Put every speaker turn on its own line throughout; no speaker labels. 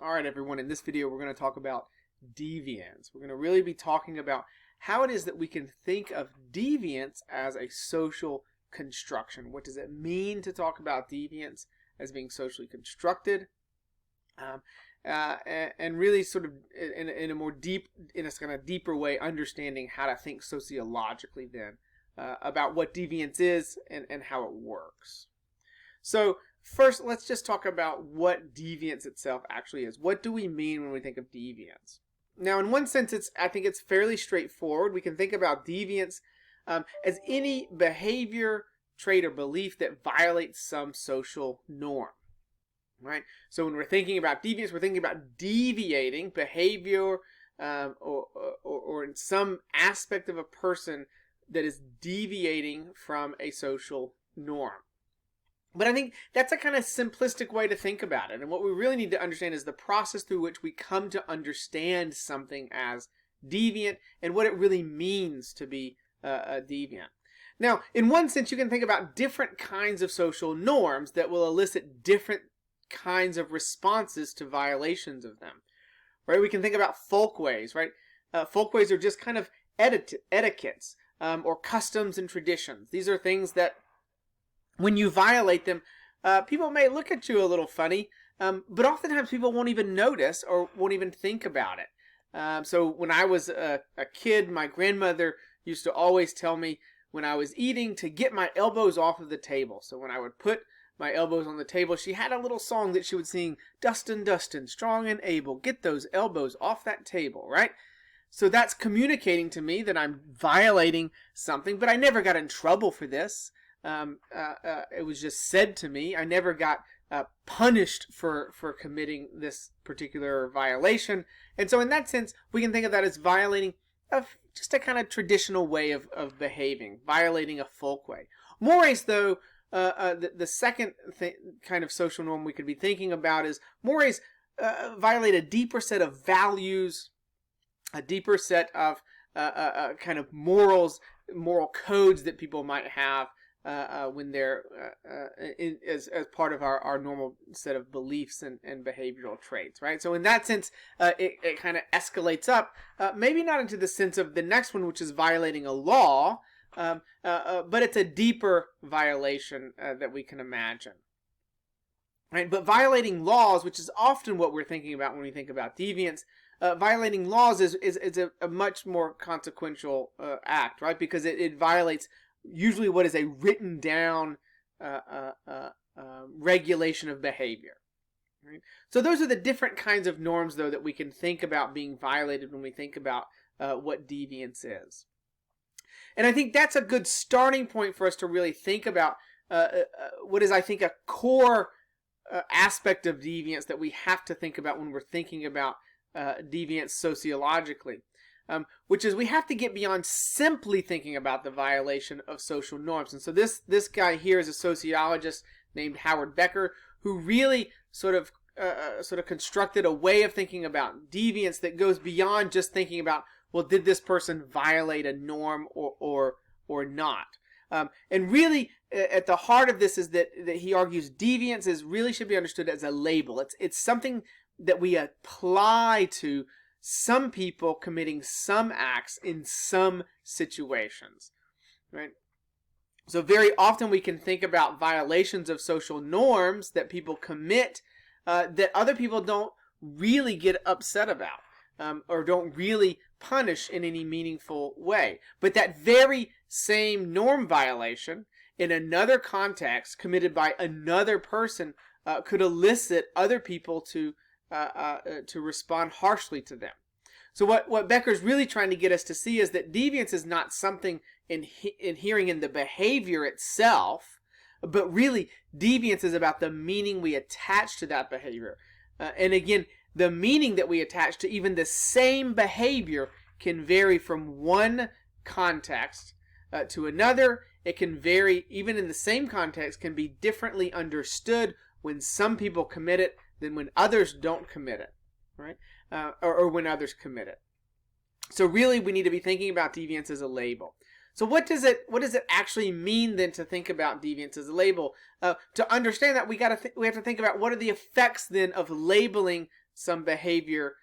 Alright everyone, in this video we're going to talk about deviance. We're going to really be talking about how it is that we can think of deviance as a social construction. What does it mean to talk about deviance as being socially constructed? And really sort of in a more deep, in a kind of deeper way, understanding how to think sociologically then about what deviance is and how it works. So first, let's just talk about what deviance itself actually is. What do we mean when we think of deviance? Now, in one sense, I think it's fairly straightforward. We can think about deviance as any behavior, trait, or belief that violates some social norm. Right? So when we're thinking about deviance, we're thinking about deviating behavior or in some aspect of a person that is deviating from a social norm. But I think that's a kind of simplistic way to think about it. And what we really need to understand is the process through which we come to understand something as deviant and what it really means to be deviant. Now, in one sense, you can think about different kinds of social norms that will elicit different kinds of responses to violations of them. Right? We can think about folkways, right? Folkways are just kind of etiquettes or customs and traditions. These are things that when you violate them, people may look at you a little funny, but oftentimes people won't even notice or won't even think about it. So when I was a kid, my grandmother used to always tell me when I was eating to get my elbows off of the table. So when I would put my elbows on the table, she had a little song that she would sing, "Dustin, Dustin, strong and able, get those elbows off that table," right? So that's communicating to me that I'm violating something, but I never got in trouble for this. It was just said to me. I never got punished for committing this particular violation. And so in that sense, we can think of that as violating just a kind of traditional way of behaving, violating a folkway. Mores, though, the second kind of social norm we could be thinking about is mores violate a deeper set of values, a deeper set of kind of morals, moral codes that people might have when they're as part of our normal set of beliefs and behavioral traits, right? So in that sense, it kind of escalates up, maybe not into the sense of the next one, which is violating a law, but it's a deeper violation that we can imagine. Right? But violating laws, which is often what we're thinking about when we think about deviance, violating laws is a much more consequential act, right? Because it violates usually what is a written down regulation of behavior. Right? So those are the different kinds of norms, though, that we can think about being violated when we think about what deviance is. And I think that's a good starting point for us to really think about what is, I think, a core aspect of deviance that we have to think about when we're thinking about deviance sociologically. Which is we have to get beyond simply thinking about the violation of social norms. And so this guy here is a sociologist named Howard Becker, who really sort of constructed a way of thinking about deviance that goes beyond just thinking about, well, did this person violate a norm or not? And really, at the heart of this is that he argues deviance should be understood as a label. It's something that we apply to some people committing some acts in some situations, right? So very often we can think about violations of social norms that people commit that other people don't really get upset about or don't really punish in any meaningful way. But that very same norm violation in another context committed by another person could elicit other people to respond harshly to them. So what Becker's really trying to get us to see is that deviance is not something inhering in the behavior itself, but really deviance is about the meaning we attach to that behavior. And again, the meaning that we attach to even the same behavior can vary from one context to another. It can vary, even in the same context, can be differently understood when some people commit it than when others don't commit it, right? Or when others commit it. So really, we need to be thinking about deviance as a label. So what does it actually mean then to think about deviance as a label? To understand that we have to think about what are the effects then of labeling some behavior,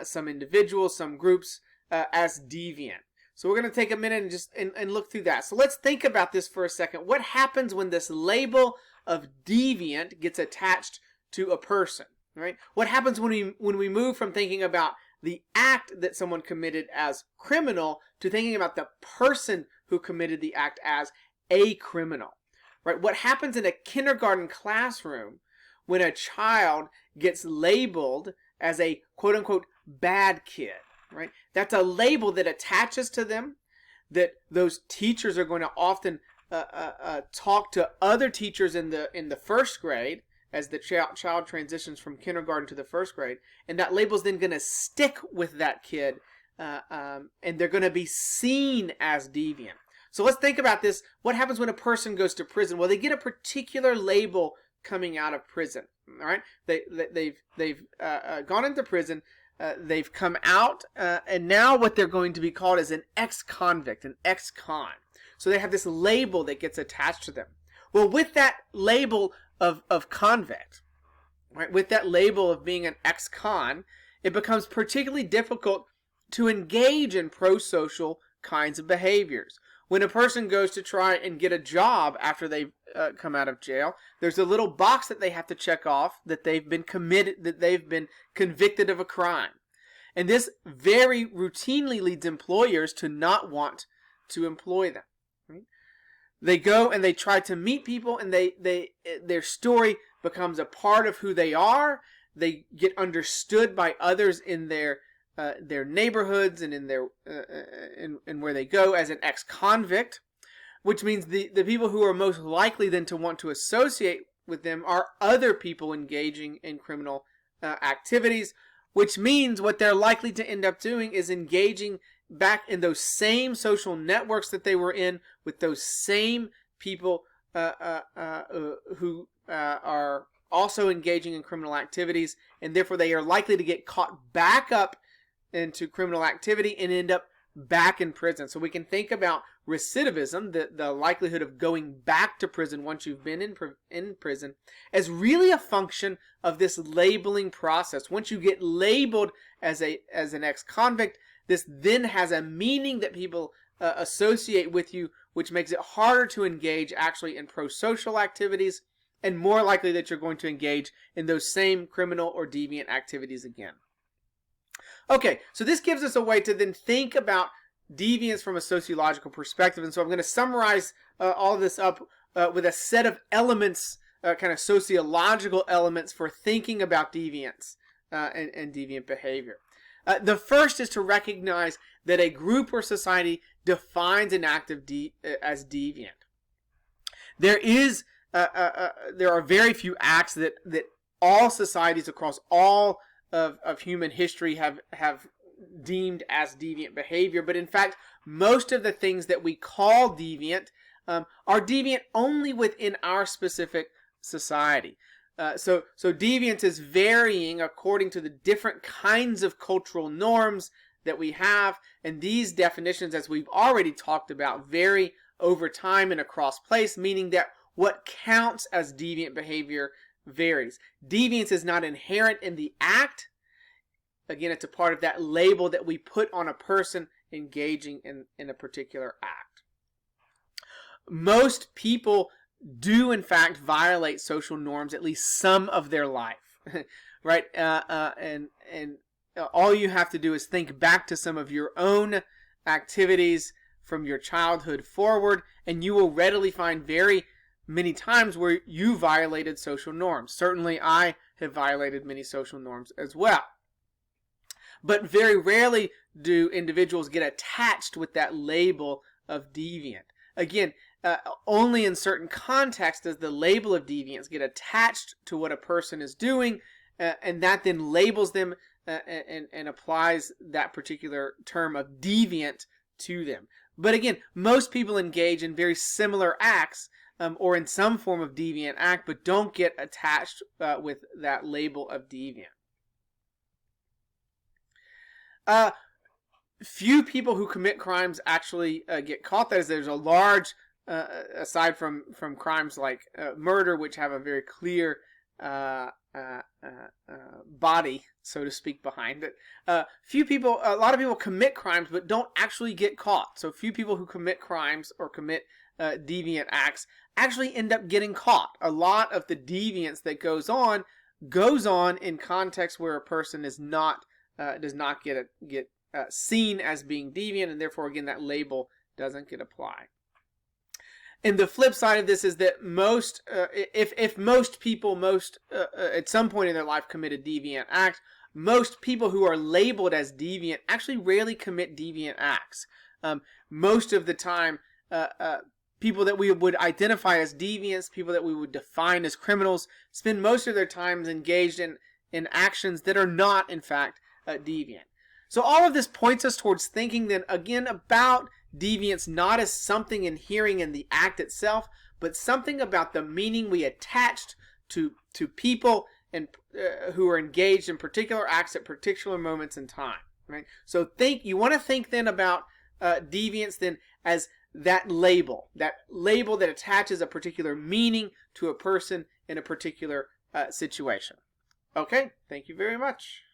some individuals, some groups as deviant. So we're going to take a minute and just and look through that. So let's think about this for a second. What happens when this label of deviant gets attached to a person, right? What happens when we move from thinking about the act that someone committed as criminal to thinking about the person who committed the act as a criminal, right? What happens in a kindergarten classroom when a child gets labeled as a quote-unquote bad kid, right? That's a label that attaches to them, that those teachers are going to often talk to other teachers in the first grade as the child transitions from kindergarten to the first grade, and that label is then going to stick with that kid, and they're going to be seen as deviant. So let's think about this. What happens when a person goes to prison? Well, they get a particular label coming out of prison. All right, they've gone into prison. They've come out, and now what they're going to be called is an ex-convict, an ex-con. So they have this label that gets attached to them. Well, with that label of convict, right, with that label of being an ex-con, it becomes particularly difficult to engage in pro-social kinds of behaviors. When a person goes to try and get a job after they've come out of jail, there's a little box that they have to check off that they've been convicted of a crime. And this very routinely leads employers to not want to employ them. Right? They go and they try to meet people, and their story becomes a part of who they are. They get understood by others in their neighborhoods and in their in where they go as an ex-convict, which means the people who are most likely then to want to associate with them are other people engaging in criminal activities, which means what they're likely to end up doing is engaging back in those same social networks that they were in with those same people who are also engaging in criminal activities, and therefore they are likely to get caught back up into criminal activity and end up back in prison. So we can think about recidivism, the likelihood of going back to prison once you've been in prison, as really a function of this labeling process. Once you get labeled as an ex-convict, this then has a meaning that people associate with you, which makes it harder to engage actually in pro-social activities, and more likely that you're going to engage in those same criminal or deviant activities again. Okay, so this gives us a way to then think about deviance from a sociological perspective. And so I'm going to summarize all of this up with a set of elements, kind of sociological elements for thinking about deviance and deviant behavior. The first is to recognize that a group or society defines an act as deviant. There are very few acts that all societies across all of human history have deemed as deviant behavior, but in fact most of the things that we call deviant are deviant only within our specific society. So deviance is varying according to the different kinds of cultural norms that we have, and these definitions, as we've already talked about, vary over time and across place, meaning that what counts as deviant behavior varies. Deviance is not inherent in the act. Again, it's a part of that label that we put on a person engaging in a particular act. Most people do, in fact, violate social norms at least some of their life, right? And all you have to do is think back to some of your own activities from your childhood forward, and you will readily find very many times where you violated social norms. Certainly, I have violated many social norms as well. But very rarely do individuals get attached with that label of deviant. Again, only in certain contexts does the label of deviance get attached to what a person is doing, and that then labels them and applies that particular term of deviant to them. But again, most people engage in very similar acts or in some form of deviant act, but don't get attached with that label of deviant. Few people who commit crimes actually get caught. That is, there's a large, aside from crimes like murder, which have a very clear body so to speak, behind it. A lot of people commit crimes but don't actually get caught. So few people who commit crimes or commit deviant acts actually end up getting caught. A lot of the deviance that goes on in context where a person is not does not get seen as being deviant, and therefore again that label doesn't get applied. And the flip side of this is that if most people at some point in their life commit a deviant act, most people who are labeled as deviant actually rarely commit deviant acts. Most of the time, people that we would identify as deviants, people that we would define as criminals, spend most of their time engaged in actions that are not, in fact, deviant. So all of this points us towards thinking then again about deviance not as something inhering in the act itself, but something about the meaning we attached to people and who are engaged in particular acts at particular moments in time. Right. So you want to think then about deviance then as that label that attaches a particular meaning to a person in a particular situation. Okay. Thank you very much.